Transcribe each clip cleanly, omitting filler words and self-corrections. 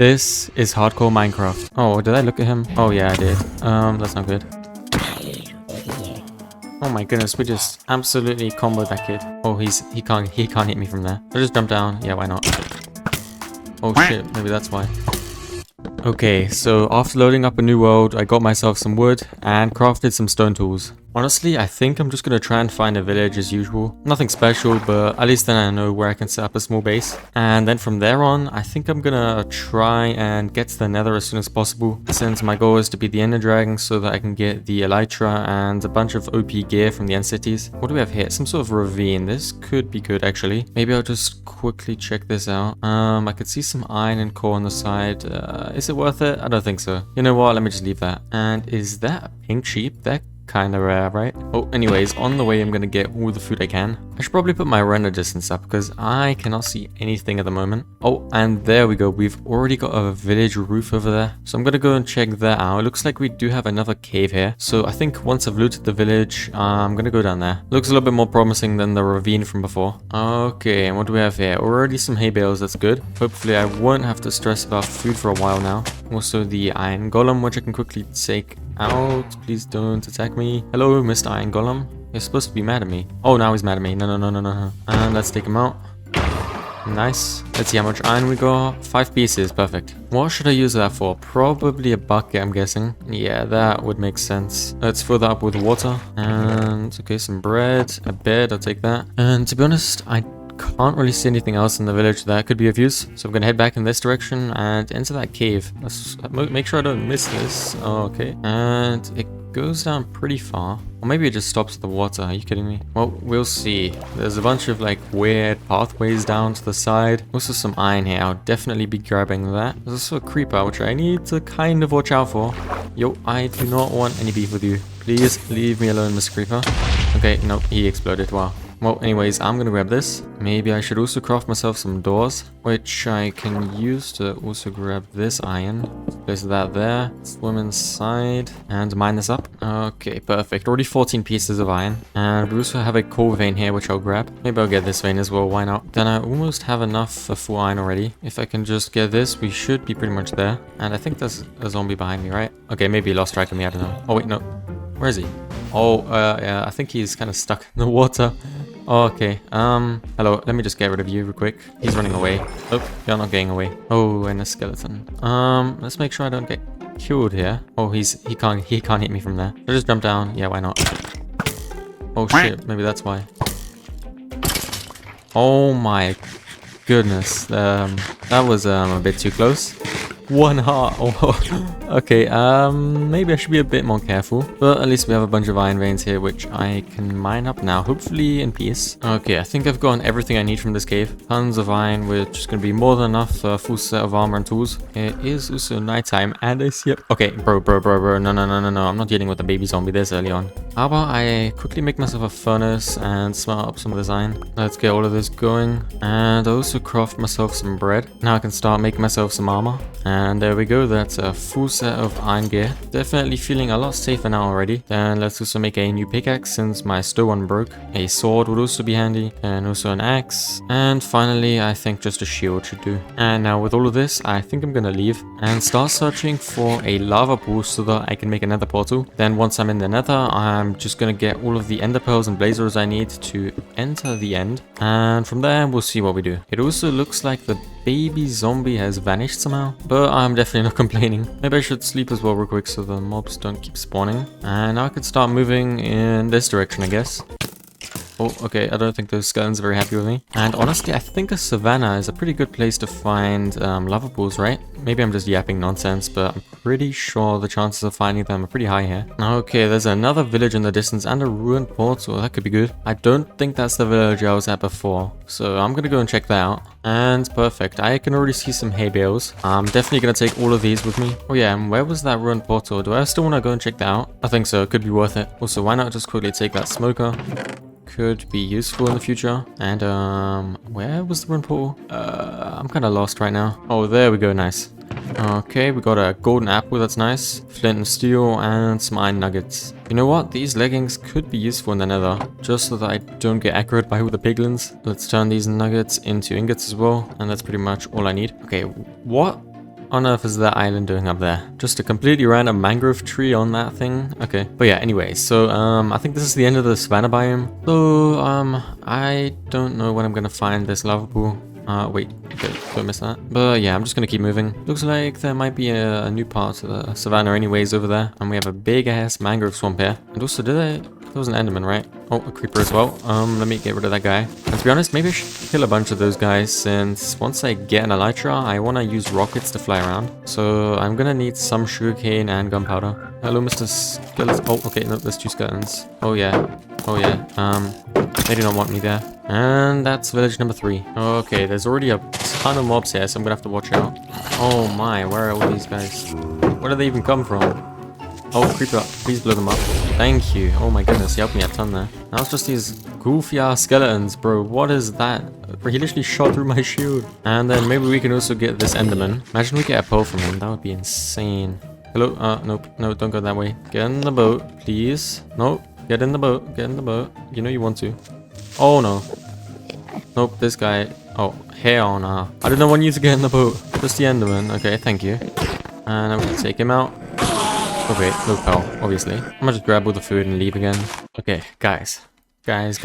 This is hardcore Minecraft. Oh, did I look at him? Oh yeah, I did. That's not good. Oh my goodness, we just absolutely comboed that kid. Oh, he can't hit me from there. I'll just jump down. Yeah, why not? Oh shit, maybe that's why. Okay, so after loading up a new world, I got myself some wood and crafted some stone tools. Honestly, I think I'm just gonna try and find a village as usual. Nothing special, but at least then I know where I can set up a small base. And then from there on, I think I'm gonna try and get to the nether as soon as possible, since my goal is to beat the ender dragon so that I can get the elytra and a bunch of OP gear from the end cities. What do we have here? Some sort of ravine. This could be good actually. Maybe I'll just quickly check this out. I could see some iron and coal on the side. Is it worth it? I don't think so. You know what? Let me just leave that. And is that a pink sheep? That kind of rare, right? Oh, anyways, on the way I'm gonna get all the food I can. I should probably put my render distance up because I cannot see anything at the moment. Oh, and there we go. We've already got a village roof over there. So I'm gonna go and check that out. It looks like we do have another cave here. So I think once I've looted the village, I'm gonna go down there. Looks a little bit more promising than the ravine from before. Okay, and what do we have here? Already some hay bales, that's good. Hopefully I won't have to stress about food for a while now. Also the iron golem, which I can quickly take out. Please don't attack me. Hello, Mr. Iron Golem. You're supposed to be mad at me. Oh, now he's mad at me. No. And let's take him out. Nice. Let's see how much iron we got. 5 pieces. Perfect. What should I use that for? Probably a bucket, I'm guessing. Yeah, that would make sense. Let's fill that up with water. And, okay, some bread. A bed. I'll take that. And to be honest, I can't really see anything else in the village that could be of use, so I'm gonna head back in this direction and into that cave. Let's make sure I don't miss this. Oh, okay, and it goes down pretty far, or maybe it just stops at the water. Are you kidding me? Well, we'll see. There's a bunch of like weird pathways down to the side. Also some iron here. I'll definitely be grabbing that. There's also a creeper which I need to kind of watch out for. Yo, I do not want any beef with you. Please leave me alone, Mr. Creeper. Okay, no, he exploded. Wow. Well, anyways, I'm gonna grab this. Maybe I should also craft myself some doors, which I can use to also grab this iron. Place that there. Swim inside and mine this up. Okay, perfect. Already 14 pieces of iron. And we also have a coal vein here, which I'll grab. Maybe I'll get this vein as well. Why not? Then I almost have enough for full iron already. If I can just get this, we should be pretty much there. And I think there's a zombie behind me, right? Okay, maybe he lost track of me. I don't know. Oh, wait, no. Where is he? Oh, yeah, I think he's kind of stuck in the water. Oh, okay. Hello. Let me just get rid of you real quick. He's running away. Oh, you're not getting away. Oh, and a skeleton. Let's make sure I don't get killed here. Oh, he can't hit me from there. I'll just jump down. Yeah, why not? Oh shit, maybe that's why. Oh my goodness. That was a bit too close. 1 heart. Oh, okay. Maybe I should be a bit more careful. But at least we have a bunch of iron veins here, which I can mine up now. Hopefully in peace. Okay, I think I've gotten everything I need from this cave. Tons of iron, which is going to be more than enough for a full set of armor and tools. It is also nighttime, and I see it. Okay, bro. No. I'm not dealing with a baby zombie this early on. How about I quickly make myself a furnace and smelt up some of this iron. Let's get all of this going. And I also craft myself some bread. Now I can start making myself some armor. And there we go, that's a full set of iron gear. Definitely feeling a lot safer now already. Then let's also make a new pickaxe since my stone one broke. A sword would also be handy. And also an axe. And finally, I think just a shield should do. And now with all of this, I think I'm gonna leave and start searching for a lava pool so that I can make another portal. Then once I'm in the nether, I'm just gonna get all of the ender pearls and blazers I need to enter the end. And from there, we'll see what we do. It also looks like the baby zombie has vanished somehow, but I'm definitely not complaining. Maybe I should sleep as well real quick so the mobs don't keep spawning. And now I could start moving in this direction, I guess. Oh, okay, I don't think those skeletons are very happy with me. And honestly, I think a savanna is a pretty good place to find lava pools, right? Maybe I'm just yapping nonsense, but I'm pretty sure the chances of finding them are pretty high here. Okay, there's another village in the distance and a ruined portal. That could be good. I don't think that's the village I was at before, so I'm gonna go and check that out. And perfect, I can already see some hay bales. I'm definitely gonna take all of these with me. Oh yeah, and where was that ruined portal? Do I still want to go and check that out? I think so, it could be worth it. Also, why not just quickly take that smoker? Could be useful in the future. And where was the ruined portal? I'm kind of lost right now. Oh, there we go, nice. Okay, we got a golden apple, that's nice. Flint and steel and some iron nuggets. You know what? These leggings could be useful in the nether, just so that I don't get aggroed by all the piglins. Let's turn these nuggets into ingots as well, and that's pretty much all I need. Okay, what on earth is that island doing up there? Just a completely random mangrove tree on that thing? Okay. But yeah, anyway, so I think this is the end of the savannah biome. So I don't know when I'm gonna find this lava pool. Wait, okay, don't miss that. But yeah, I'm just gonna keep moving. Looks like there might be a new part to the savannah anyways over there. And we have a big ass mangrove swamp here. And also, there was an enderman, right? Oh, a creeper as well. Let me get rid of that guy. And to be honest, maybe I should kill a bunch of those guys, since once I get an elytra, I want to use rockets to fly around. So I'm gonna need some sugarcane and gunpowder. Hello, Mr. Skeleton. Oh, okay, no, there's 2 skeletons. Oh yeah. Oh yeah. They do not want me there. And that's village number 3. Okay, there's already a ton of mobs here, so I'm gonna have to watch out. Oh my, where are all these guys? Where do they even come from? Oh, creeper, please blow them up. Thank you. Oh my goodness, he helped me a ton there. Now it's just these goofy ass skeletons, bro. What is that? He literally shot through my shield. And then maybe we can also get this enderman. Imagine we get a pearl from him. That would be insane. Hello? Nope. No, don't go that way. Get in the boat, please. Nope. Get in the boat. Get in the boat. You know you want to. Oh no. Nope, this guy. Oh, hell nah. I did not want you to get in the boat. Just the enderman. Okay, thank you. And I'm gonna take him out. Okay, no pearl, obviously. I'm gonna just grab all the food and leave again. Okay, guys. Guys,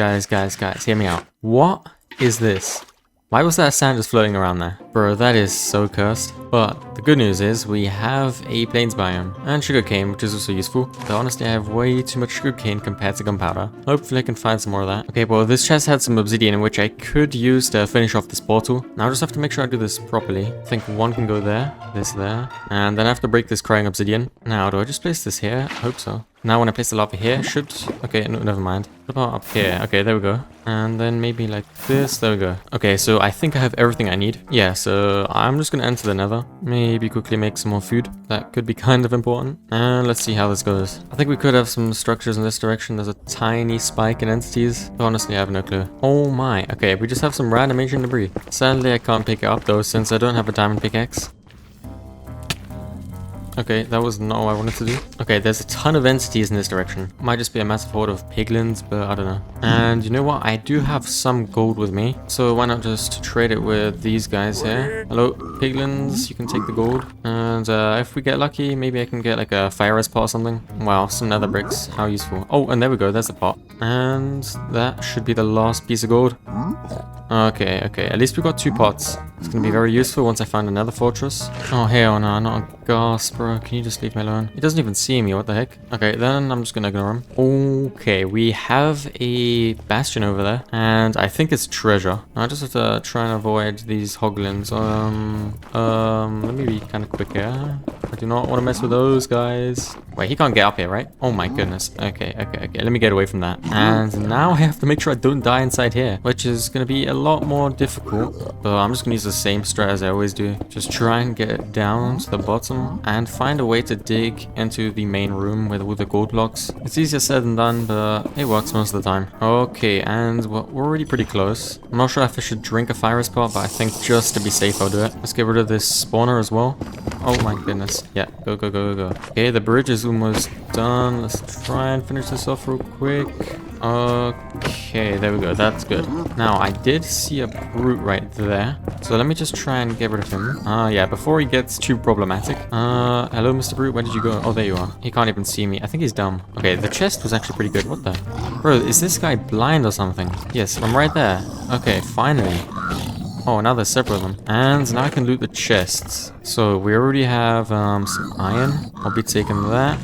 hear me out. What is this? Why was that sand just floating around there? Bro, that is so cursed. But the good news is we have a plains biome and sugarcane, which is also useful. But honestly, I have way too much sugarcane compared to gunpowder. Hopefully I can find some more of that. Okay, well, this chest had some obsidian in which I could use to finish off this portal. Now I just have to make sure I do this properly. I think one can go there, this there, and then I have to break this crying obsidian. Now, do I just place this here? I hope so. Now when I place the lava here, should... Okay, no, never mind. What about up here? Okay, there we go. And then maybe like this. There we go. Okay, so I think I have everything I need. Yeah, so I'm just gonna enter the nether. Maybe quickly make some more food. That could be kind of important. And let's see how this goes. I think we could have some structures in this direction. There's a tiny spike in entities. But honestly, I have no clue. Oh my. Okay, we just have some random ancient debris. Sadly, I can't pick it up though, since I don't have a diamond pickaxe. Okay, that was not what I wanted to do. Okay, there's a ton of entities in this direction. Might just be a massive horde of piglins, but I don't know. And you know what? I do have some gold with me. So why not just trade it with these guys here? Hello, piglins. You can take the gold. And if we get lucky, maybe I can get like a fire res pot or something. Wow, some nether bricks. How useful. Oh, and there we go. There's the pot. And that should be the last piece of gold. Okay, at least we got 2 pots. It's gonna be very useful once I find another fortress. Oh, hell no, not a ghast, bro. Can you just leave me alone? He doesn't even see me, what the heck? Okay, then I'm just gonna ignore him. Okay, we have a bastion over there, and I think it's treasure. I just have to try and avoid these hoglins. Let me be kind of quick here. I do not want to mess with those guys. Wait, he can't get up here, right? Oh my goodness. Okay. Let me get away from that. And now I have to make sure I don't die inside here, which is going to be a lot more difficult. But I'm just going to use the same strat as I always do. Just try and get down to the bottom and find a way to dig into the main room with all the gold blocks. It's easier said than done, but it works most of the time. Okay, and we're already pretty close. I'm not sure if I should drink a fire spot, but I think just to be safe, I'll do it. Let's get rid of this spawner as well. Oh my goodness. Yeah, go. Okay, the bridge is almost done. Let's try and finish this off real quick. Okay, there we go. That's good. Now, I did see a brute right there. So let me just try and get rid of him. Yeah, before he gets too problematic. Hello, Mr. Brute. Where did you go? Oh, there you are. He can't even see me. I think he's dumb. Okay, the chest was actually pretty good. What the? Bro, is this guy blind or something? Yes, I'm right there. Okay, finally. Oh, now there's several of them. And now I can loot the chests. So we already have some iron. I'll be taking that.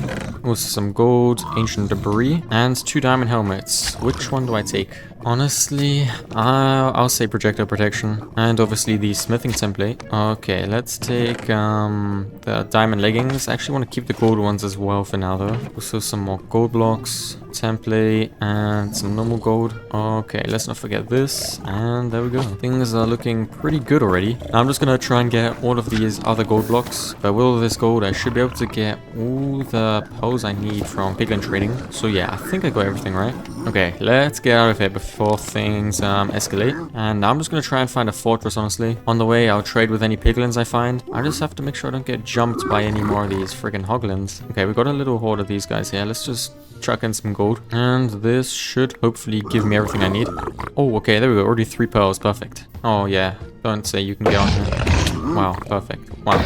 Also some gold, ancient debris, and 2 diamond helmets. Which one do I take? Honestly, I'll say projectile protection. And obviously the smithing template. Okay, let's take the diamond leggings. I actually want to keep the gold ones as well for now though. Also some more gold blocks, template, and some normal gold. Okay, let's not forget this. And there we go. Things are looking pretty good already. Now I'm just gonna try and get all of these other gold blocks. But with all this gold, I should be able to get all the pearls I need from piglin trading. So yeah, I think I got everything right. Okay, let's get out of here before things escalate. And now I'm just gonna try and find a fortress, honestly. On the way, I'll trade with any piglins I find. I just have to make sure I don't get jumped by any more of these friggin' hoglins. Okay, we got a little horde of these guys here. Let's just chuck in some gold. And this should hopefully give me everything I need. Oh, okay, there we go. Already 3 pearls. Perfect. Oh, yeah. Don't say you can get on here. Wow, perfect. Wow.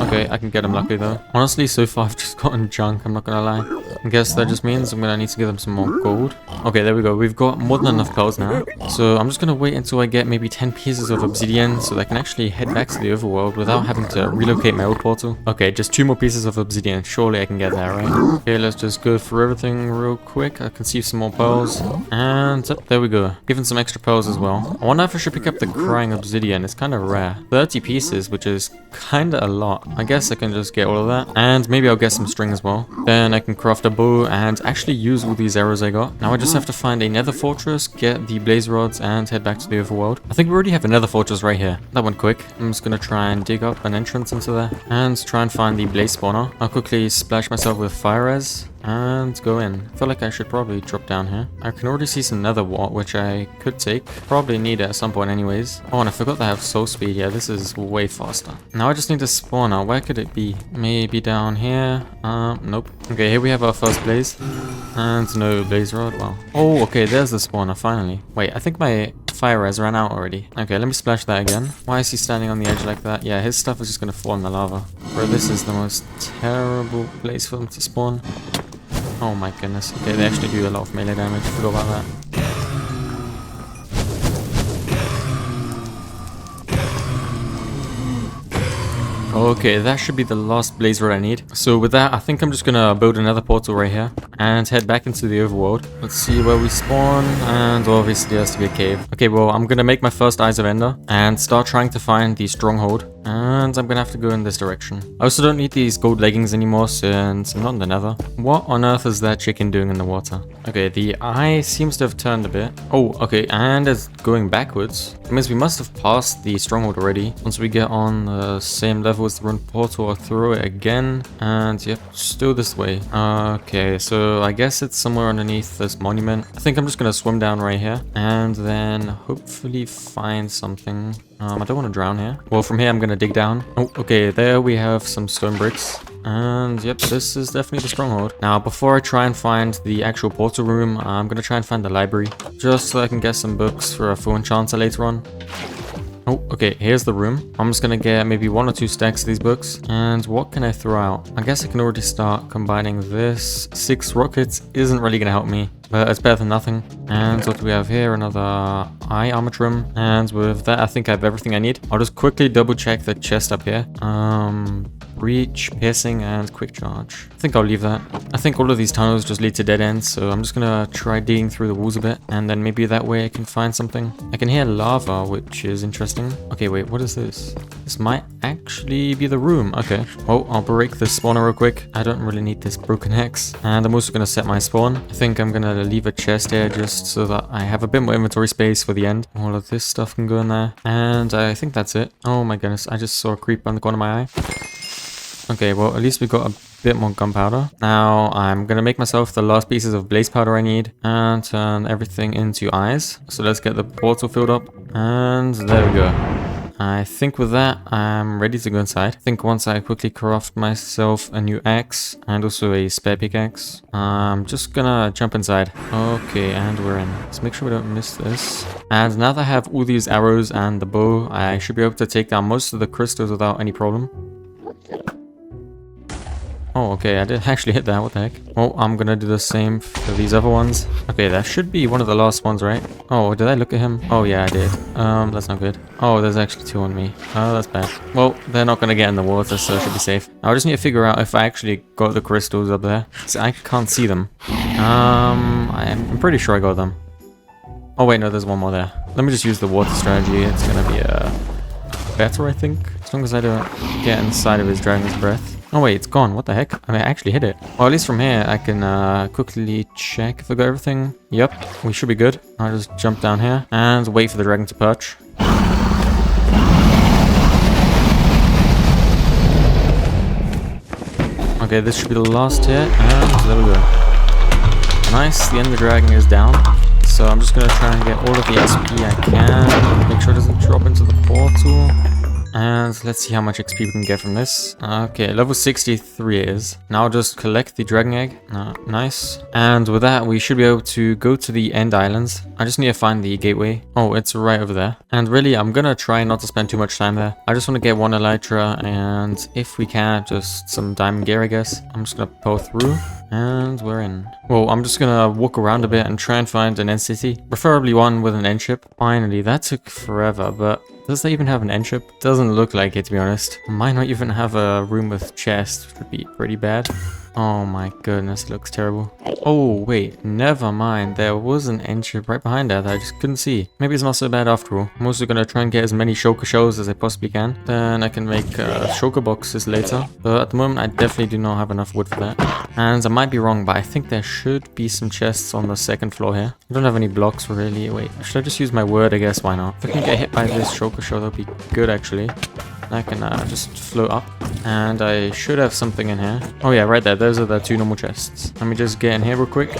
Okay, I can get him lucky though. Honestly, so far I've just gotten junk, I'm not gonna lie. I guess that just means I'm gonna need to give them some more gold. Okay, there we go. We've got more than enough pearls now. So I'm just gonna wait until I get maybe 10 pieces of obsidian so that I can actually head back to the overworld without having to relocate my old portal. Okay, just 2 more pieces of obsidian. Surely I can get there, right? Okay, let's just go through everything real quick. I can see some more pearls. And there we go. Given some extra pearls as well. I wonder if I should pick up the crying obsidian. It's kind of rare. 30 pieces, which is kind of a lot. I guess I can just get all of that. And maybe I'll get some string as well. Then I can craft a bow and actually use all these arrows I got. Now I just have to find a nether fortress, get the blaze rods, and head back to the overworld. I think we already have a nether fortress right here. That went quick. I'm just gonna try and dig up an entrance into there and try and find the blaze spawner. I'll quickly splash myself with fire res and go in. I feel like I should probably drop down here. I can already see some nether wart, which I could take. Probably need it at some point anyways. Oh, and I forgot that I have soul speed. Yeah, this is way faster. Now I just need a spawner. Where could it be? Maybe down here? Nope. Okay, here we have our first blaze. And no blaze rod. Wow. Oh, okay, there's the spawner, finally. Wait, I think my fire res ran out already. Okay, let me splash that again. Why is he standing on the edge like that? Yeah, his stuff is just gonna fall in the lava. Bro, this is the most terrible place for them to spawn. Oh my goodness. Okay, they actually do a lot of melee damage. I forgot about that. Okay, that should be the last blaze rod I need. So with that, I think I'm just gonna build another portal right here and head back into the overworld. Let's see where we spawn, and obviously there has to be a cave. Okay, well, I'm gonna make my first Eyes of Ender and start trying to find the stronghold. And I'm gonna have to go in this direction. I also don't need these gold leggings anymore since I'm not in the nether. What on earth is that chicken doing in the water? Okay, the eye seems to have turned a bit. Oh, okay, and it's going backwards. It means we must have passed the stronghold already. Once we get on the same level as the rune portal, I'll throw it again. And yep, still this way. Okay, so I guess it's somewhere underneath this monument. I think I'm just gonna swim down right here and then hopefully find something. I don't want to drown here. Well, from here I'm gonna dig down. Oh, okay, there we have some stone bricks. And yep, this is definitely the stronghold. Now, before I try and find the actual portal room, I'm gonna try and find the library, just so I can get some books for a full enchanter later on. Oh, okay, here's the room. I'm just gonna get maybe 1 or 2 stacks of these books. And what can I throw out? I guess I can already start combining this. 6 rockets isn't really gonna help me, but it's better than nothing. And what do we have here? Another eye armor trim. And with that, I think I have everything I need. I'll just quickly double check the chest up here. Reach, piercing, and quick charge. I think I'll leave that. I think all of these tunnels just lead to dead ends, so I'm just gonna try digging through the walls a bit, and then maybe that way I can find something. I can hear lava, which is interesting. Okay, wait, what is this? This might actually be the room. Okay. Well, I'll break the spawner real quick. I don't really need this broken axe. And I'm also gonna set my spawn. I think I'm gonna leave a chest here just so that I have a bit more inventory space for the end. All of this stuff can go in there. And I think that's it. Oh my goodness, I just saw a creep on the corner of my eye. Okay, well, at least we got a bit more gunpowder. Now, I'm gonna make myself the last pieces of blaze powder I need and turn everything into eyes. So let's get the portal filled up. And there we go. I think with that, I'm ready to go inside. I think once I quickly craft myself a new axe and also a spare pickaxe, I'm just gonna jump inside. Okay, and we're in. Let's make sure we don't miss this. And now that I have all these arrows and the bow, I should be able to take down most of the crystals without any problem. Oh, okay, I did actually hit that, what the heck? Well, I'm gonna do the same for these other ones. Okay, that should be one of the last ones, right? Oh, did I look at him? Oh, yeah, I did. That's not good. Oh, there's actually 2 on me. Oh, that's bad. Well, they're not gonna get in the water, so I should be safe. I just need to figure out if I actually got the crystals up there. So I can't see them. I'm pretty sure I got them. Oh, wait, no, there's one more there. Let me just use the water strategy. It's gonna be, better, I think. As long as I don't get inside of his dragon's breath. Oh wait, it's gone. What the heck? I mean, I actually hit it. Well, at least from here, I can quickly check if I got everything. Yep, we should be good. I'll just jump down here and wait for the dragon to perch. Okay, this should be the last hit, and there we go. Nice, the ender dragon is down. So I'm just gonna try and get all of the XP I can. Make sure it doesn't drop into the portal. And let's see how much XP we can get from this. Okay, level 63 it is. Now I'll just collect the dragon egg. Nice. And with that, we should be able to go to the end islands. I just need to find the gateway. Oh, it's right over there. And really, I'm gonna try not to spend too much time there. I just want to get one elytra, and if we can, just some diamond gear, I guess. I'm just gonna pull through. And we're in. Well, I'm just gonna walk around a bit and try and find an end city. Preferably one with an end ship. Finally, that took forever, but does they even have an end ship? Doesn't look like it, to be honest. Might not even have a room with chests, which would be pretty bad. Oh my goodness, it looks terrible. Oh, wait, never mind. There was an end ship right behind that I just couldn't see. Maybe it's not so bad after all. I'm also gonna try and get as many shulker shells as I possibly can. Then I can make shulker boxes later. But at the moment, I definitely do not have enough wood for that. And I might be wrong, but I think there should be some chests on the second floor here. I don't have any blocks really. Wait, should I just use my word? I guess, why not? If I can get hit by this shulker shell, that would be good actually. I can just float up, and I should have something in here. Oh yeah, right there. Those are the 2 normal chests. Let me just get in here real quick.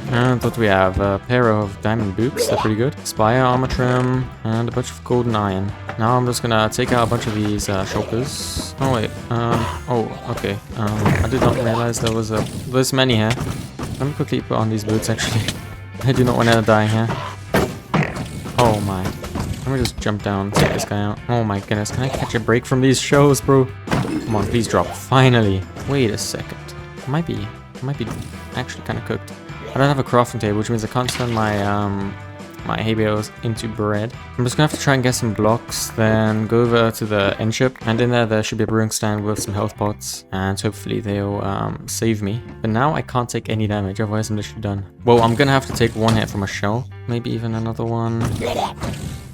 And what do we have? A pair of diamond boots. They're pretty good. Spire, armor trim, and a bunch of golden iron. Now I'm just gonna take out a bunch of these shulkers. Oh wait. Oh, okay. I did not realize there was this many here. Let me quickly put on these boots actually. I do not want to die here. Oh my. Let me just jump down and take this guy out. Oh my goodness, can I catch a break from these shells, bro? Come on, please drop. Finally. Wait a second. It might be actually kind of cooked. I don't have a crafting table, which means I can't turn my my hay bales into bread. I'm just gonna have to try and get some blocks, then go over to the end ship, and in there should be a brewing stand with some health pots, and hopefully they'll save me. But now I can't take any damage, otherwise I'm literally done. Well, I'm gonna have to take one hit from a shell, maybe even another one.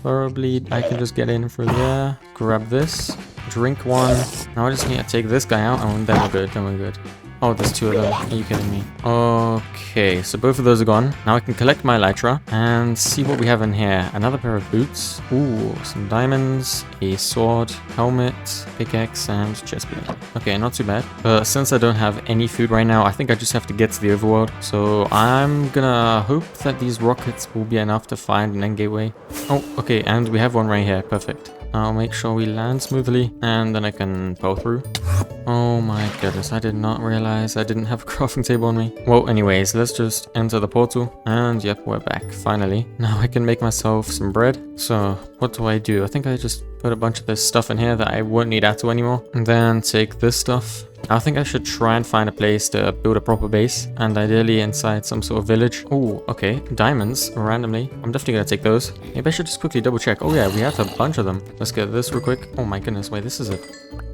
Probably I can just get in through there, grab this, drink one. Now I just need to take this guy out, and then we're good, Oh, there's 2 of them. Are you kidding me? Okay, so both of those are gone. Now I can collect my elytra and see what we have in here. Another pair of boots. Ooh, some diamonds, a sword, helmet, pickaxe, and chestplate. Okay, not too bad. But since I don't have any food right now, I think I just have to get to the overworld. So I'm gonna hope that these rockets will be enough to find an end gateway. Oh, okay, and we have one right here. Perfect. I'll make sure we land smoothly, and then I can pull through. Oh my goodness, I did not realize I didn't have a crafting table on me. Well, anyways, let's just enter the portal, and yep, we're back, finally. Now I can make myself some bread. So, what do? I think I just put a bunch of this stuff in here that I won't need at all anymore, and then take this stuff. I think I should try and find a place to build a proper base, and ideally inside some sort of village. Oh, okay. Diamonds, randomly. I'm definitely gonna take those. Maybe I should just quickly double check. Oh yeah, we have a bunch of them. Let's get this real quick. Oh my goodness, wait, this is a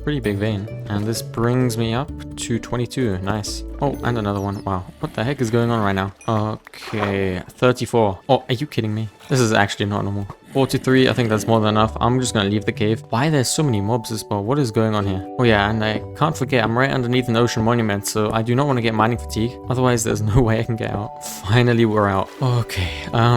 pretty big vein. And this brings me up to 22. Nice. Oh, and another one. Wow. What the heck is going on right now? Okay, 34. Oh, are you kidding me? This is actually not normal. 43, I think that's more than enough. I'm just gonna leave the cave. Why are there so many mobs as well? What is going on here? Oh yeah, and I can't forget, I'm right underneath an ocean monument, so I do not want to get mining fatigue. Otherwise, there's no way I can get out. Finally, we're out. Okay,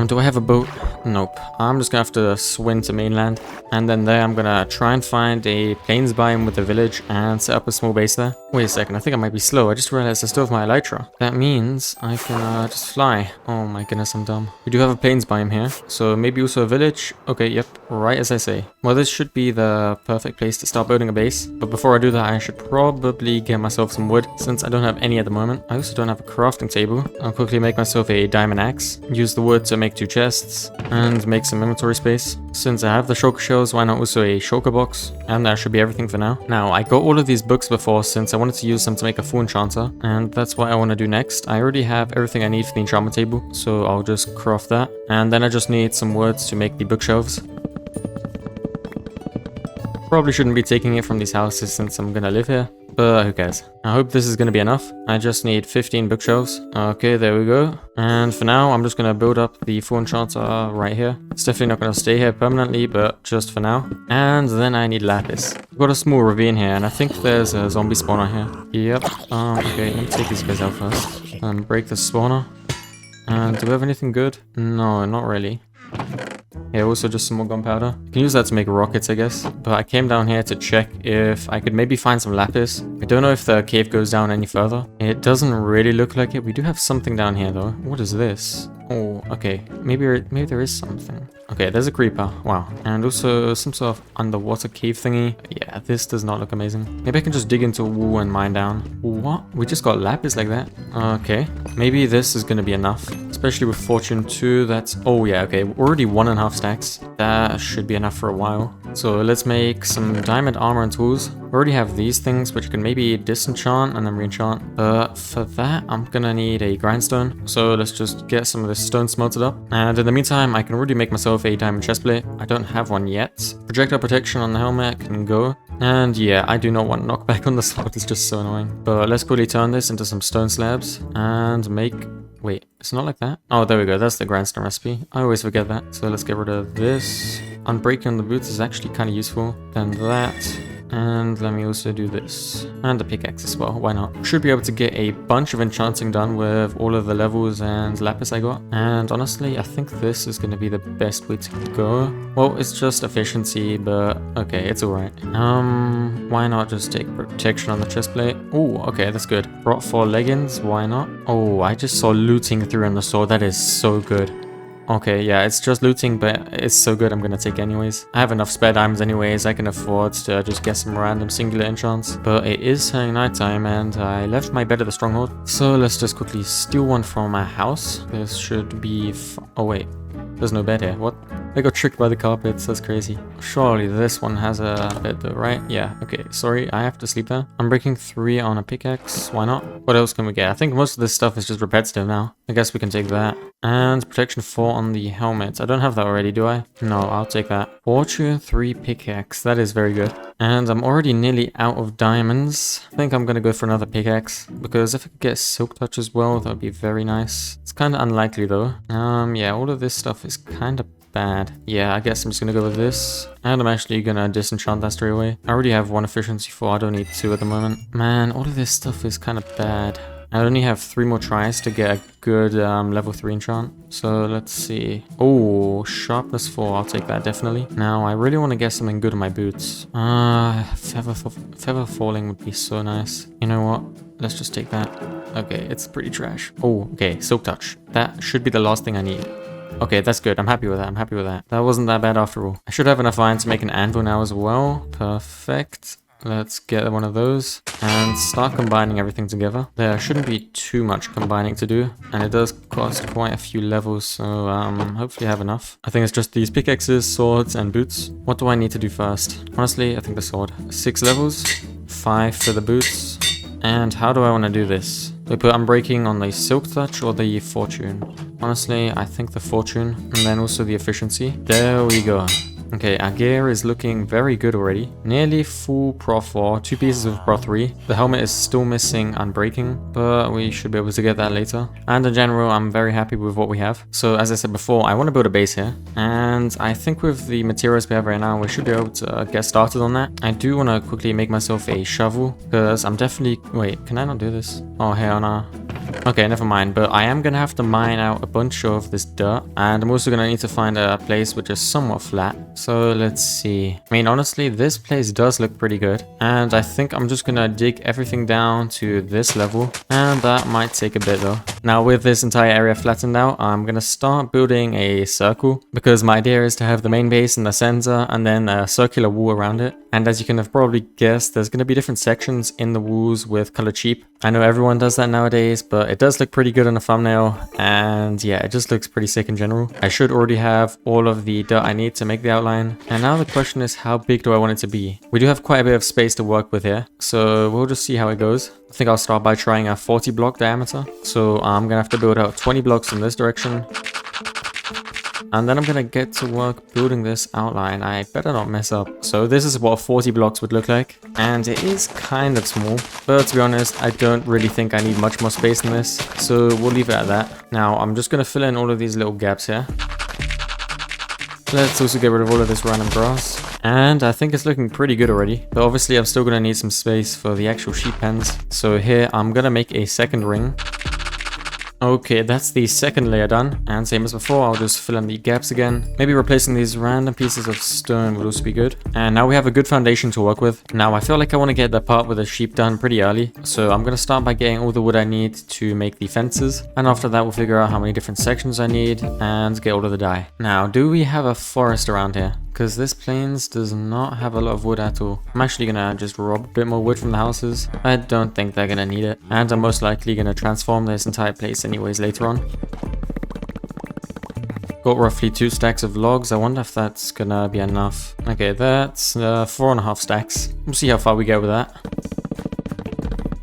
do I have a boat? Nope. I'm just gonna have to swim to mainland. And then there, I'm gonna try and find a plains biome with a village and set up a small base there. Wait a second, I think I might be slow. I just realized I still have my elytra. That means I can just fly. Oh my goodness, I'm dumb. We do have a plains biome here, so maybe also a village. Okay, yep, right as I say. Well, this should be the perfect place to start building a base. But before I do that, I should probably get myself some wood, since I don't have any at the moment. I also don't have a crafting table. I'll quickly make myself a diamond axe, use the wood to make 2 chests, and make some inventory space. Since I have the shulker shells, why not also a shulker box? And that should be everything for now. Now, I got all of these books before, since I wanted to use them to make a full enchanter, and that's what I want to do next. I already have everything I need for the enchantment table, so I'll just craft that. And then I just need some wood to make the bookshelves. Probably shouldn't be taking it from these houses since I'm gonna live here, but who cares. I hope this is gonna be enough. I just need 15 bookshelves. Okay, there we go. And for now, I'm just gonna build up the full enchanter right here. It's definitely not gonna stay here permanently, but just for now. And then I need lapis. I've got a small ravine here, and I think there's a zombie spawner here. Yep. Okay, let me take these guys out first. And break the spawner. And do we have anything good? No, not really. Yeah, also just some more gunpowder. You can use that to make rockets, I guess. But I came down here to check if I could maybe find some lapis. I don't know if the cave goes down any further. It doesn't really look like it. We do have something down here, though. What is this? Oh, okay. Maybe there is something. Okay, there's a creeper. Wow. And also some sort of underwater cave thingy. Yeah, this does not look amazing. Maybe I can just dig into a wall and mine down. What? We just got lapis like that? Okay. Maybe this is gonna be enough. Especially with fortune 2, that's... Oh yeah, okay. Already 1.5 stacks. That should be enough for a while. So let's make some diamond armor and tools. We already have these things, which can maybe disenchant and then reenchant. But for that, I'm gonna need a grindstone. So let's just get some of this stone smelted up. And in the meantime, I can already make myself a diamond chestplate. I don't have one yet. Projectile protection on the helmet can go. And yeah, I do not want knockback on the sword. It's just so annoying. But let's quickly turn this into some stone slabs and make... Wait, it's not like that? Oh, there we go. That's the grindstone recipe. I always forget that. So let's get rid of this. Unbreaking on the boots is actually kind of useful. Then that. And let me also do this. And the pickaxe as well, why not? Should be able to get a bunch of enchanting done with all of the levels and lapis I got. And honestly, I think this is going to be the best way to go. Well, it's just efficiency, but okay, it's alright. Why not just take protection on the chestplate? Oh, okay, that's good. Brought 4 leggings, why not? Oh, I just saw looting through on the sword. That is so good. Okay, yeah, it's just looting, but it's so good I'm gonna take anyways. I have enough spare diamonds anyways, I can afford to just get some random singular enchants. But it is turning nighttime and I left my bed at the stronghold. So let's just quickly steal one from my house. This should be... Oh wait, there's no bed here, what? I got tricked by the carpets, that's crazy. Surely this one has a bed though, right? Yeah, okay, sorry, I have to sleep there. I'm breaking 3 on a pickaxe, why not? What else can we get? I think most of this stuff is just repetitive now. I guess we can take that. And protection 4 on the helmet. I don't have that already, do I? No, I'll take that. Fortune 3 pickaxe, that is very good. And I'm already nearly out of diamonds. I think I'm gonna go for another pickaxe, because if I could get silk touch as well, that would be very nice. It's kind of unlikely though. Yeah, all of this stuff is kind of bad. Yeah, I guess I'm just gonna go with this. And I'm actually gonna disenchant that straight away. I already have 1 efficiency 4, I don't need 2 at the moment. Man, all of this stuff is kind of bad. I only have 3 more tries to get a good level 3 enchant. So let's see. Oh, sharpness 4, I'll take that definitely. Now, I really want to get something good on my boots. Feather falling would be so nice. You know what? Let's just take that. Okay, it's pretty trash. Oh, okay, silk touch. That should be the last thing I need. Okay, that's good. I'm happy with that. I'm happy with that. That wasn't that bad after all. I should have enough iron to make an anvil now as well. Perfect. Let's get one of those and start combining everything together. There shouldn't be too much combining to do, and it does cost quite a few levels, so hopefully I have enough. I think it's just these pickaxes, swords, and boots. What do I need to do first? Honestly, I think the sword. 6 levels, 5 for the boots. And how do I want to do this? Do I put unbreaking on the silk touch or the fortune? Honestly, I think the fortune, and then also the efficiency. There we go. Okay, our gear is looking very good already. Nearly full Pro 4, 2 pieces of Pro 3. The helmet is still missing unbreaking, but we should be able to get that later. And in general, I'm very happy with what we have. So as I said before, I want to build a base here. And I think with the materials we have right now, we should be able to get started on that. I do want to quickly make myself a shovel, because I'm definitely... Wait, can I not do this? Oh, hell no. Okay, never mind, but I am gonna have to mine out a bunch of this dirt, and I'm also gonna need to find a place which is somewhat flat. So let's see. I mean, honestly, this place does look pretty good, and I think I'm just gonna dig everything down to this level, and that might take a bit though. Now with this entire area flattened out, I'm gonna start building a circle, because my idea is to have the main base in the center and then a circular wall around it. And as you can have probably guessed, there's going to be different sections in the walls with color cheap. I know everyone does that nowadays, but it does look pretty good on a thumbnail. And yeah, it just looks pretty sick in general. I should already have all of the dirt I need to make the outline. And now the question is, how big do I want it to be? We do have quite a bit of space to work with here, so we'll just see how it goes. I think I'll start by trying a 40 block diameter. So I'm going to have to build out 20 blocks in this direction. And then I'm gonna get to work building this outline. I better not mess up. So this is what 40 blocks would look like. And it is kind of small. But to be honest, I don't really think I need much more space than this. So we'll leave it at that. Now, I'm just gonna fill in all of these little gaps here. Let's also get rid of all of this random grass. And I think it's looking pretty good already. But obviously, I'm still gonna need some space for the actual sheep pens. So here, I'm gonna make a second ring. Okay, that's the second layer done, and same as before, I'll just fill in the gaps again. Maybe replacing these random pieces of stone would also be good. And now we have a good foundation to work with. Now I feel like I want to get the part with the sheep done pretty early, so I'm going to start by getting all the wood I need to make the fences, and after that we'll figure out how many different sections I need and get all of the dye. Now, do we have a forest around here? Because this plains does not have a lot of wood at all. I'm actually gonna just rob a bit more wood from the houses. I don't think they're gonna need it, and I'm most likely gonna transform this entire place anyways later on. Got roughly 2 stacks of logs. I wonder if that's gonna be enough. Okay, that's 4.5 stacks. We'll see how far we get with that.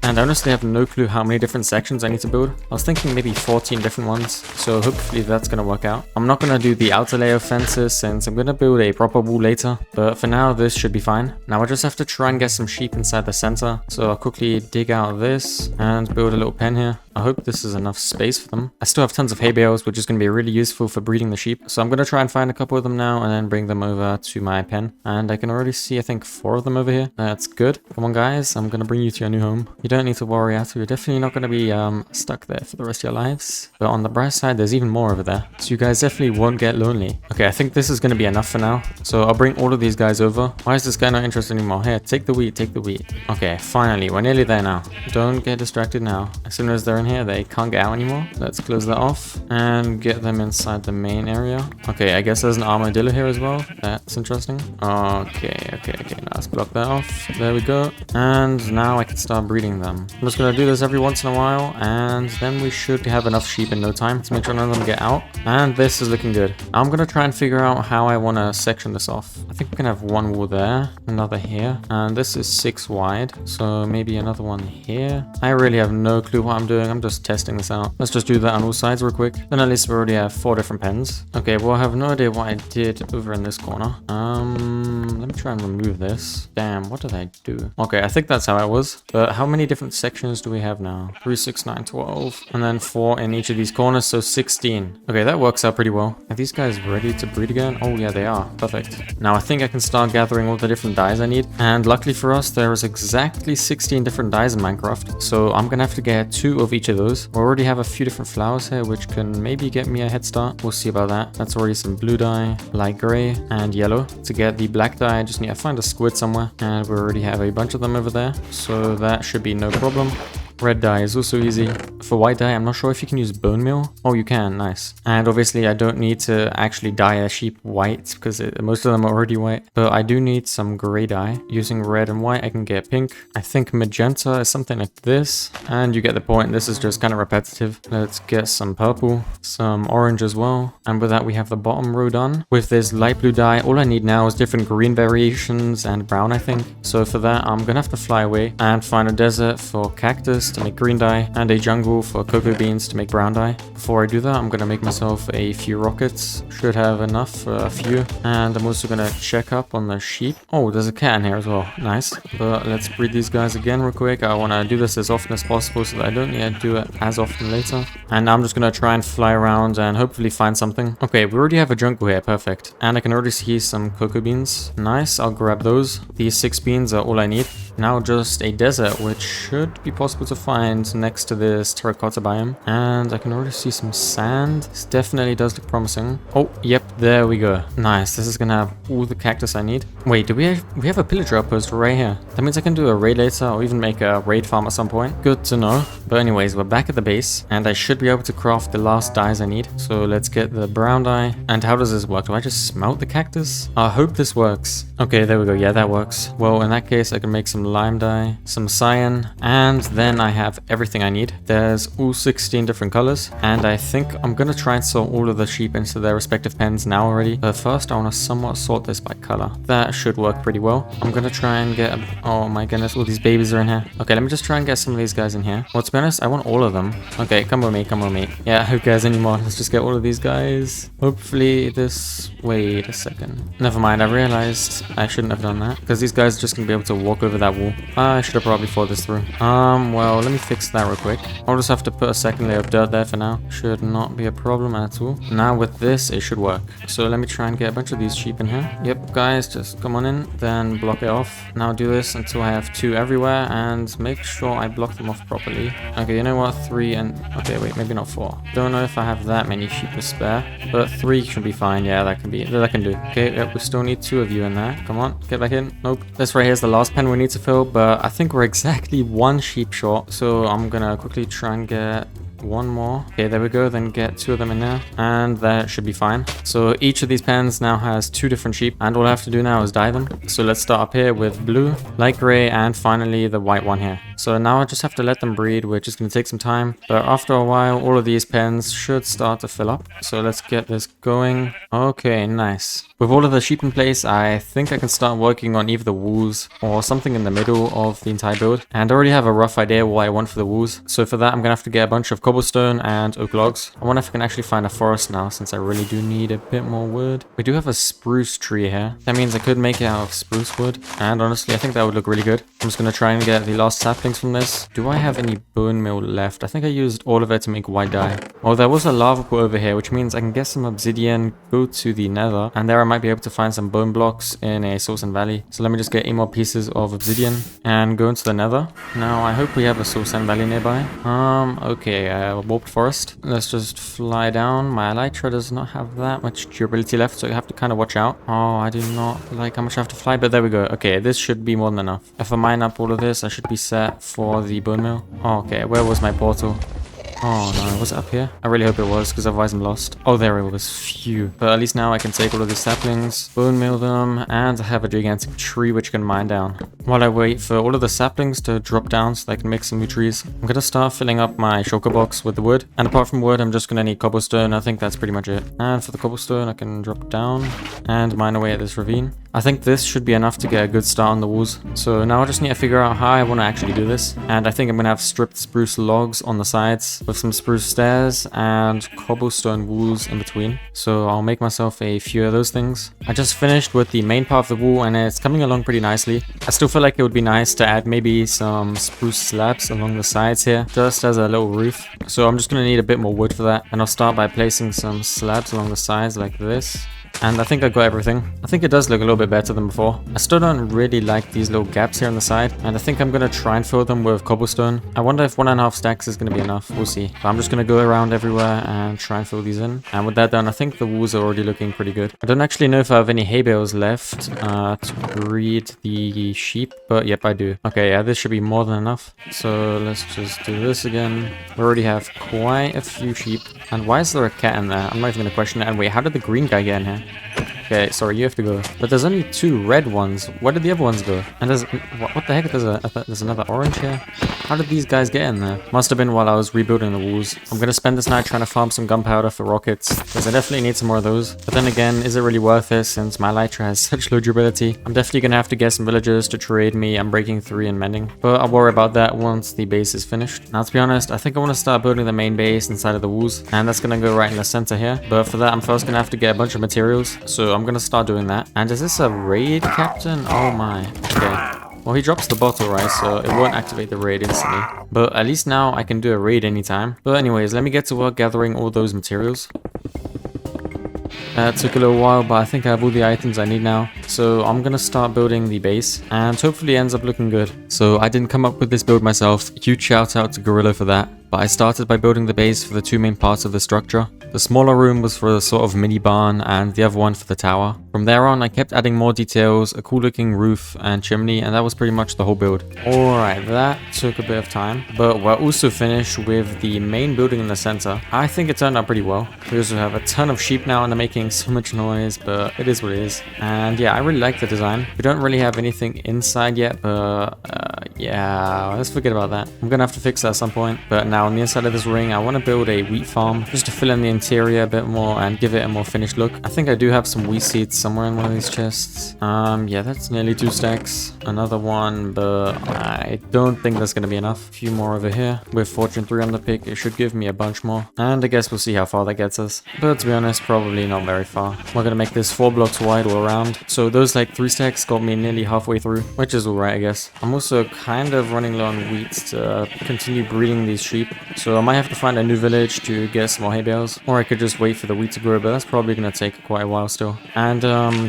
And I honestly have no clue how many different sections I need to build. I was thinking maybe 14 different ones, so hopefully that's going to work out. I'm not going to do the outer layer of fences since I'm going to build a proper wall later, but for now this should be fine. Now I just have to try and get some sheep inside the center, so I'll quickly dig out this and build a little pen here. I hope this is enough space for them. I still have tons of hay bales, which is going to be really useful for breeding the sheep, so I'm going to try and find a couple of them now and then bring them over to my pen. And I can already see, I think, 4 of them over here. That's good. Come on guys, I'm going to bring you to your new home. You don't need to worry at all. You're definitely not going to be stuck there for the rest of your lives. But on the bright side, there's even more over there. So you guys definitely won't get lonely. Okay, I think this is going to be enough for now. So I'll bring all of these guys over. Why is this guy not interested anymore? Here, take the wheat, take the wheat. Okay, finally, we're nearly there now. Don't get distracted now. As soon as they're in here, they can't get out anymore. Let's close that off and get them inside the main area. Okay, I guess there's an armadillo here as well. That's interesting. Okay. Now let's block that off. There we go. And now I can start breeding them. I'm just going to do this every once in a while, and then we should have enough sheep in no time to make sure none of them get out. And this is looking good. I'm going to try and figure out how I want to section this off. I think we can have one wall there, another here, and this is 6 wide, so maybe another one here. I really have no clue what I'm doing. I'm just testing this out. Let's just do that on all sides real quick. Then at least we already have 4 different pens. Okay, well I have no idea what I did over in this corner. Let me try and remove this. Damn, what did I do? Okay, I think that's how it was. But how many different sections do we have now? 3, 6, 9, 12. And then 4 in each of these corners, so 16. Okay, that works out pretty well. Are these guys ready to breed again? Oh yeah, they are. Perfect. Now I think I can start gathering all the different dyes I need. And luckily for us, there is exactly 16 different dyes in Minecraft. So I'm gonna have to get 2 of each of those. We already have a few different flowers here, which can maybe get me a head start. We'll see about that. That's already some blue dye, light gray, and yellow. To get the black dye, I just need to find a squid somewhere. And we already have a bunch of them over there. So that should be no problem. Red dye is also easy. For white dye, I'm not sure if you can use bone meal. Oh, you can. Nice. And obviously, I don't need to actually dye a sheep white because most of them are already white. But I do need some gray dye. Using red and white, I can get pink. I think magenta is something like this. And you get the point. This is just kind of repetitive. Let's get some purple, some orange as well. And with that, we have the bottom row done. With this light blue dye, all I need now is different green variations and brown, I think. So for that, I'm gonna have to fly away and find a desert for cactus to make green dye and a jungle for cocoa beans to make brown dye. Before I do that, I'm gonna make myself a few rockets. Should have enough for a few. And I'm also gonna check up on the sheep. Oh, there's a cat in here as well. Nice. But let's breed these guys again real quick. I want to do this as often as possible so that I don't need to do it as often later. And now I'm just gonna try and fly around and hopefully find something. Okay, we already have a jungle here. Perfect. And I can already see some cocoa beans. Nice. I'll grab those. These 6 beans are all I need. Now just a desert, which should be possible to find next to this terracotta biome. And I can already see some sand. This definitely does look promising. Oh, yep, there we go. Nice. This is gonna have all the cactus I need. Wait, we have a pillager outpost right here. That means I can do a raid later or even make a raid farm at some point. Good to know. But anyways, we're back at the base and I should be able to craft the last dyes I need. So let's get the brown dye. And how does this work? Do I just smelt the cactus? I hope this works. Okay, there we go. Yeah, that works. Well, in that case, I can make some lime dye, some cyan, and then I have everything I need. There's all 16 different colors, and I think I'm gonna try and sort all of the sheep into their respective pens now already. But first, I want to somewhat sort this by color. That should work pretty well. I'm gonna try and get oh my goodness, all these babies are in here. Okay, let me just try and get some of these guys in here. Well, to be honest, I want all of them. Okay, come with me, come with me. Yeah, who cares anymore? Let's just get all of these guys. Hopefully this... Wait a second. Never mind, I realized I shouldn't have done that because these guys are just gonna be able to walk over that wall. I should have probably thought this through. Well, let me fix that real quick. I'll just have to put a second layer of dirt there for now. Should not be a problem at all. Now with this, it should work. So let me try and get a bunch of these sheep in here. Yep, guys, just come on in, then block it off. Now do this until I have 2 everywhere, and make sure I block them off properly. Okay, you know what? 3 and... okay, wait, maybe not 4. Don't know if I have that many sheep to spare, but 3 should be fine. Yeah, that can do. Okay, yep, we still need 2 of you in there. Come on, get back in. Nope. This right here is the last pen we need to fill, but I think we're exactly 1 sheep short, so I'm gonna quickly try and get 1 more. Okay, there we go. Then get 2 of them in there, and that should be fine. So each of these pens now has 2 different sheep, and all I have to do now is dye them. So let's start up here with blue, light gray, and finally the white one here. So now I just have to let them breed, which is going to take some time, but after a while all of these pens should start to fill up. So let's get this going. Okay, nice. With all of the sheep in place, I think I can start working on either the walls or something in the middle of the entire build. And I already have a rough idea what I want for the walls. So for that, I'm going to have to get a bunch of cobblestone and oak logs. I wonder if I can actually find a forest now, since I really do need a bit more wood. We do have a spruce tree here. That means I could make it out of spruce wood. And honestly, I think that would look really good. I'm just going to try and get the last saplings from this. Do I have any bone meal left? I think I used all of it to make white dye. Well, there was a lava pool over here, which means I can get some obsidian, go to the nether, and there I might be able to find some bone blocks in a source and valley. So let me just get 8 more pieces of obsidian and go into the nether. Now I hope we have a source and valley nearby. Okay, warped forest. Let's just fly down. My elytra does not have that much durability left, so you have to kind of watch out. Oh, I do not like how much I have to fly, but there we go. Okay, this should be more than enough. If I mine up all of this, I should be set for the bone meal. Oh, okay, where was my portal? Oh no, was it up here? I really hope it was, because otherwise I'm lost. Oh, there it was. Phew. But at least now I can take all of these saplings, bone meal them, and I have a gigantic tree which can mine down. While I wait for all of the saplings to drop down so I can make some new trees, I'm going to start filling up my shulker box with the wood. And apart from wood, I'm just going to need cobblestone. I think that's pretty much it. And for the cobblestone, I can drop down and mine away at this ravine. I think this should be enough to get a good start on the walls. So now I just need to figure out how I want to actually do this. And I think I'm going to have stripped spruce logs on the sides with some spruce stairs and cobblestone walls in between. So I'll make myself a few of those things. I just finished with the main part of the wall and it's coming along pretty nicely. I still feel like it would be nice to add maybe some spruce slabs along the sides here, just as a little roof. So I'm just going to need a bit more wood for that. And I'll start by placing some slabs along the sides like this. And I think I got everything. I think it does look a little bit better than before. I still don't really like these little gaps here on the side, and I think I'm going to try and fill them with cobblestone. I wonder if 1.5 stacks is going to be enough. We'll see. But I'm just going to go around everywhere and try and fill these in. And with that done, I think the walls are already looking pretty good. I don't actually know if I have any hay bales left to breed the sheep, but yep, I do. Okay, yeah, this should be more than enough. So let's just do this again. We already have quite a few sheep. And why is there a cat in there? I'm not even going to question it. And wait, how did the green guy get in here? Okay, sorry, you have to go. But there's only 2 red ones. Where did the other ones go? And there's... what the heck? There's another orange here? How did these guys get in there? Must have been while I was rebuilding the walls. I'm gonna spend this night trying to farm some gunpowder for rockets, because I definitely need some more of those. But then again, is it really worth it since my elytra has such low durability? I'm definitely gonna have to get some villagers to trade me Unbreaking 3 and mending. But I'll worry about that once the base is finished. Now, to be honest, I think I want to start building the main base inside of the walls. And that's gonna go right in the center here. But for that, I'm first gonna have to get a bunch of materials. So I'm gonna start doing that. And is this a raid captain? Oh my. Okay. Well, he drops the bottle, right? So it won't activate the raid instantly. But at least now I can do a raid anytime. But anyways, let me get to work gathering all those materials. That took a little while, but I think I have all the items I need now. So I'm gonna start building the base and hopefully it ends up looking good. So I didn't come up with this build myself. Huge shout out to Gorilla for that. But I started by building the base for the 2 main parts of the structure. The smaller room was for a sort of mini barn and the other one for the tower. From there on, I kept adding more details, a cool looking roof and chimney, and that was pretty much the whole build. Alright, that took a bit of time, but we're also finished with the main building in the center. I think it turned out pretty well. We also have a ton of sheep now and they're making so much noise, but it is what it is. And yeah, I really like the design. We don't really have anything inside yet, but yeah, let's forget about that. I'm gonna have to fix that at some point. But now on the inside of this ring, I want to build a wheat farm just to fill in the interior a bit more and give it a more finished look. I think I do have some wheat seeds somewhere in one of these chests. Yeah, that's nearly 2 stacks. Another one, but I don't think that's gonna be enough. A few more over here. With Fortune 3 on the pick, it should give me a bunch more. And I guess we'll see how far that gets us. But to be honest, probably not very far. We're gonna make this 4 blocks wide all around. So those like 3 stacks got me nearly halfway through, which is alright, I guess. I'm also kind of running low on wheat to continue breeding these sheep. So I might have to find a new village to get some more hay bales. Or I could just wait for the wheat to grow, but that's probably going to take quite a while still. And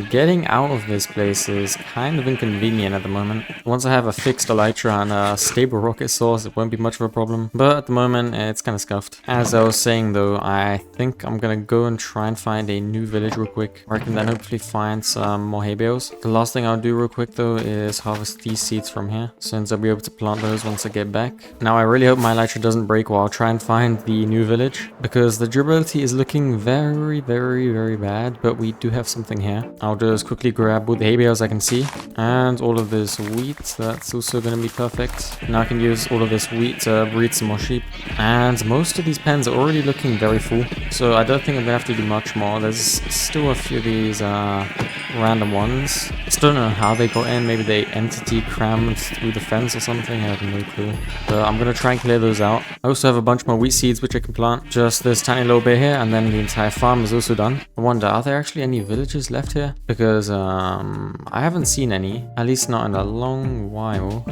getting out of this place is kind of inconvenient at the moment. Once I have a fixed elytra and a stable rocket source, it won't be much of a problem. But at the moment, it's kind of scuffed. As I was saying though, I think I'm going to go and try and find a new village real quick, where I can then hopefully find some more hay bales. The last thing I'll do real quick though is harvest these seeds from here, since I'll be able to plant those once I get back. Now I really hope my elytra doesn't break while I try and find the new village, because the durability is looking very bad, but we do have something here. I'll just quickly grab all the hay bales I can see, and all of this wheat. That's also going to be perfect. Now I can use all of this wheat to breed some more sheep, and most of these pens are already looking very full, so I don't think I'm gonna have to do much more. There's still a few of these random ones. I still don't know how they got in. Maybe they entity crammed through the fence or something. I have no clue, but I'm gonna try and clear those out. I also have a bunch more wheat seeds which I can plant. Just this tiny little bit here, and then the entire farm is also done. I wonder, are there actually any villages left here? Because I haven't seen any, at least not in a long while.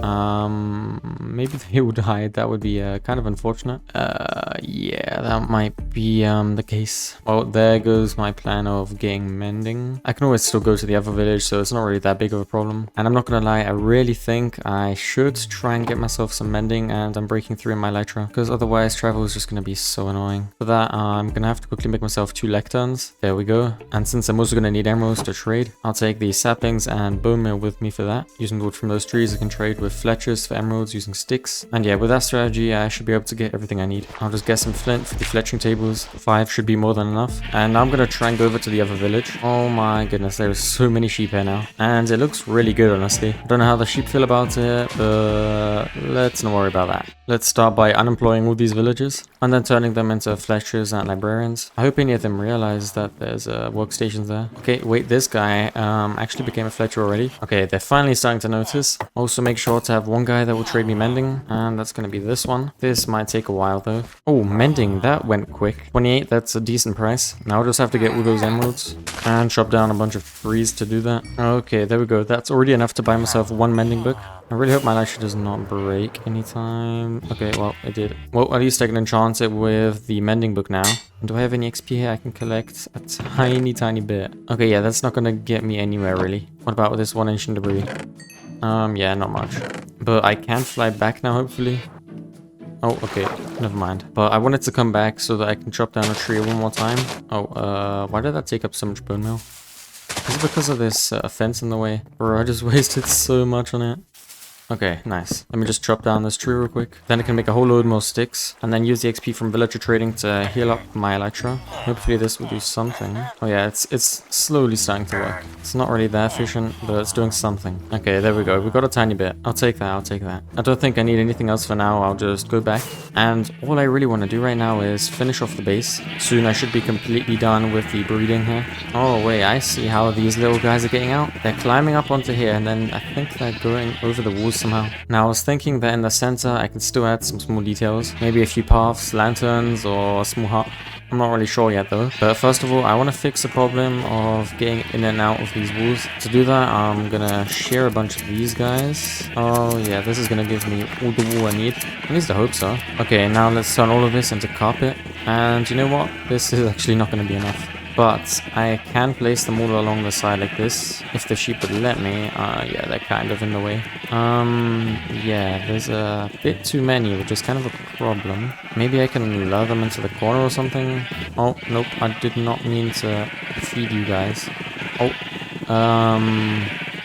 Maybe they all died. That would be kind of unfortunate. Yeah, that might be the case. Well, there goes my plan of getting mending. I can always still go to the other village, so it's not really that big of a problem. And I'm not gonna lie, I really think I should try and get myself some mending and I'm breaking through in my elytra, because otherwise travel is just gonna be so annoying. For that, I'm gonna have to quickly make myself 2 lecterns. There we go. And since I'm also gonna need emeralds to trade, I'll take the saplings and bone meal with me for that. Using wood from those trees, I can trade with fletchers for emeralds using sticks. And yeah, with that strategy, I should be able to get everything I need. I'll just get some flint for the fletching tables. 5 should be more than enough. And now I'm gonna try and go over to the other village. Oh my goodness, there's so many sheep here now. And it looks really good, honestly. I don't know how the sheep feel about it, but let's not worry about that. Let's start by unemploying all these villagers and then turning them into fletchers and librarians. I hope any of them realize that there's workstations there. Okay, wait, this guy actually became a fletcher already. Okay, they're finally starting to notice. Also make sure to have one guy that will trade me mending, and that's gonna be this one. This might take a while though. Oh, mending, that went quick. 28, that's a decent price. Now I'll just have to get all those emeralds and chop down a bunch of trees to do that. Okay, there we go. That's already enough to buy myself 1 mending book. I really hope my elytra does not break anytime. Okay, well, it did. Well, at least I can enchant it with the mending book now. And do I have any XP here? I can collect a tiny bit. Okay, yeah, that's not gonna get me anywhere, really. What about with this 1 ancient debris? Yeah, not much. But I can fly back now, hopefully. Oh, okay, never mind. But I wanted to come back so that I can chop down a tree 1 more time. Oh, why did that take up so much bone meal? Is it because of this fence in the way? Bro, I just wasted so much on it. Okay, nice. Let me just chop down this tree real quick. Then I can make a whole load more sticks. And then use the XP from villager trading to heal up my elytra. Hopefully this will do something. Oh yeah, it's slowly starting to work. It's not really that efficient, but it's doing something. Okay, there we go. We got a tiny bit. I'll take that, I'll take that. I don't think I need anything else for now. I'll just go back. And all I really want to do right now is finish off the base. Soon I should be completely done with the breeding here. Oh wait, I see how these little guys are getting out. They're climbing up onto here, and then I think they're going over the walls somehow. Now I was thinking that in the center I can still add some small details, maybe a few paths, lanterns, or a small hut. I'm not really sure yet though. But first of all, I want to fix the problem of getting in and out of these walls. To do that, I'm gonna shear a bunch of these guys. Oh yeah, this is gonna give me all the wool I need. At least I hope so. Okay, now let's turn all of this into carpet. And you know what? This is actually not gonna be enough. But I can place them all along the side like this, if the sheep would let me. Yeah, they're kind of in the way. Yeah, there's a bit too many, which is kind of a problem. Maybe I can lure them into the corner or something. Oh, nope, I did not mean to feed you guys. Oh,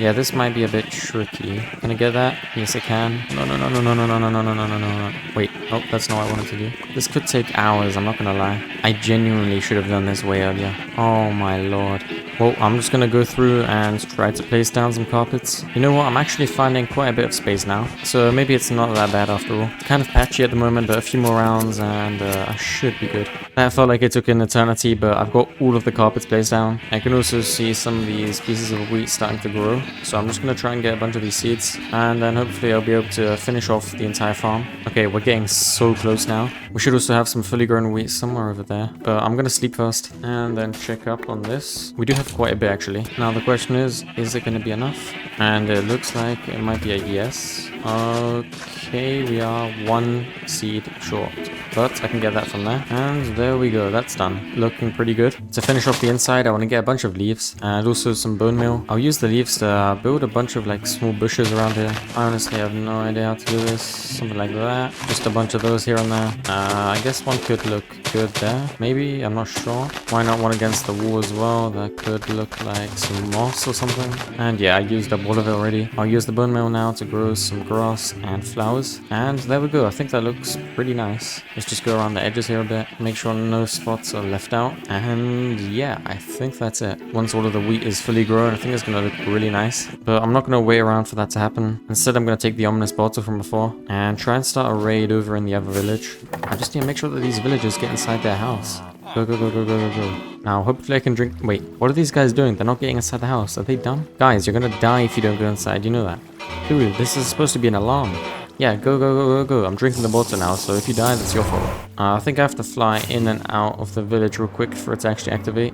yeah, this might be a bit tricky. Can I get that? Yes, I can. No. Wait, oh, that's not what I wanted to do. This could take hours, I'm not gonna lie. I genuinely should have done this way earlier. Oh my lord. Well, I'm just gonna go through and try to place down some carpets. You know what? I'm actually finding quite a bit of space now. So maybe it's not that bad after all. It's kind of patchy at the moment, but a few more rounds and I should be good. That felt like it took an eternity, but I've got all of the carpets placed down. I can also see some of these pieces of wheat starting to grow. So I'm just gonna try and get a bunch of these seeds. And then hopefully I'll be able to finish off the entire farm. Okay, we're getting so close now. We should also have some fully grown wheat somewhere over there. But I'm gonna sleep first and then check up on this. We do have quite a bit actually. Now the question is it gonna be enough? And it looks like it might be a yes. Okay, we are 1 seed short. But I can get that from there. And there we go, that's done. Looking pretty good. To finish off the inside, I want to get a bunch of leaves. And also some bone meal. I'll use the leaves to build a bunch of like small bushes around here. I honestly have no idea how to do this. Something like that. Just a bunch of those here and there. I guess one could look good there. Maybe, I'm not sure. Why not one against the wall as well? That could look like some moss or something. And yeah, I used up all of it already. I'll use the bone meal now to grow some grass and flowers. And there we go. I think that looks pretty nice. Let's just go around the edges here a bit. Make sure no spots are left out. And yeah, I think that's it. Once all of the wheat is fully grown, I think it's going to look really nice. But I'm not going to wait around for that to happen. Instead, I'm going to take the ominous bottle from before and try and start a raid over in the other village. I just need to make sure that these villagers get inside their house. Go, go, go, go, go, go, go. Now, hopefully I can drink... Wait, what are these guys doing? They're not getting inside the house. Are they dumb? Guys, you're going to die if you don't go inside. You know that. Dude, this is supposed to be an alarm. Yeah, go, go, go, go, go. I'm drinking the water now, so if you die, that's your fault. I think I have to fly in and out of the village real quick for it to actually activate.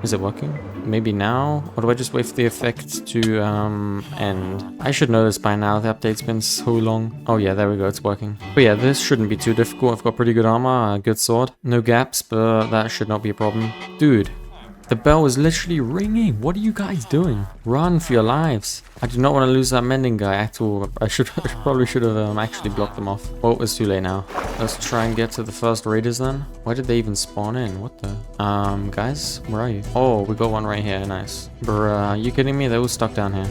Is it working? Maybe now? Or do I just wait for the effect to end? I should know this by now. The update's been so long. Oh yeah, there we go. It's working. But yeah, this shouldn't be too difficult. I've got pretty good armor, a good sword. No gaps, but that should not be a problem. Dude, the bell is literally ringing. What are you guys doing? Run for your lives. I do not want to lose that mending guy at all. I probably should have actually blocked them off. Oh, it's too late now. Let's try and get to the first raiders then. Why did they even spawn in? What the? Guys, where are you? Oh, we got one right here. Nice. Bruh, are you kidding me? They're all stuck down here.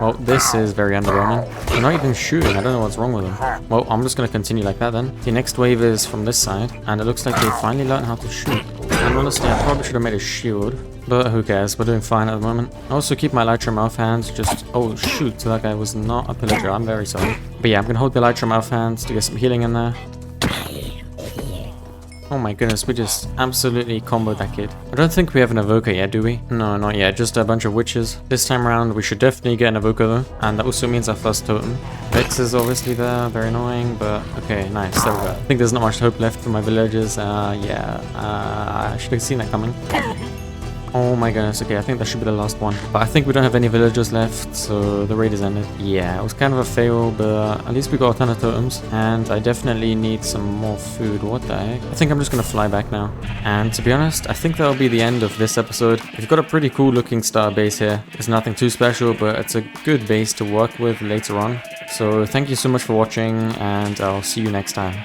Well, this is very underwhelming. They're not even shooting. I don't know what's wrong with them. Well, I'm just going to continue like that then. The next wave is from this side. And it looks like they finally learned how to shoot. And honestly, I probably should have made a shield. But who cares? We're doing fine at the moment. I also keep my elytra in my hands. Just... Oh, shoot. That guy was not a pillager. I'm very sorry. But yeah, I'm going to hold the elytra in my hands to get some healing in there. Oh my goodness, we just absolutely comboed that kid. I don't think we have an evoker yet, do we? No, not yet, just a bunch of witches. This time around, we should definitely get an evoker though. And that also means our first totem. Vex is obviously there, very annoying, but okay, nice, there we go. I think there's not much hope left for my villagers. I should have seen that coming. Oh my goodness, okay, I think that should be the last one. But I think we don't have any villagers left, so the raid is ended. Yeah, it was kind of a fail, but at least we got a ton of totems. And I definitely need some more food. What the heck? I think I'm just gonna fly back now. And to be honest, I think that'll be the end of this episode. We've got a pretty cool looking star base here. It's nothing too special, but it's a good base to work with later on. So thank you so much for watching, and I'll see you next time.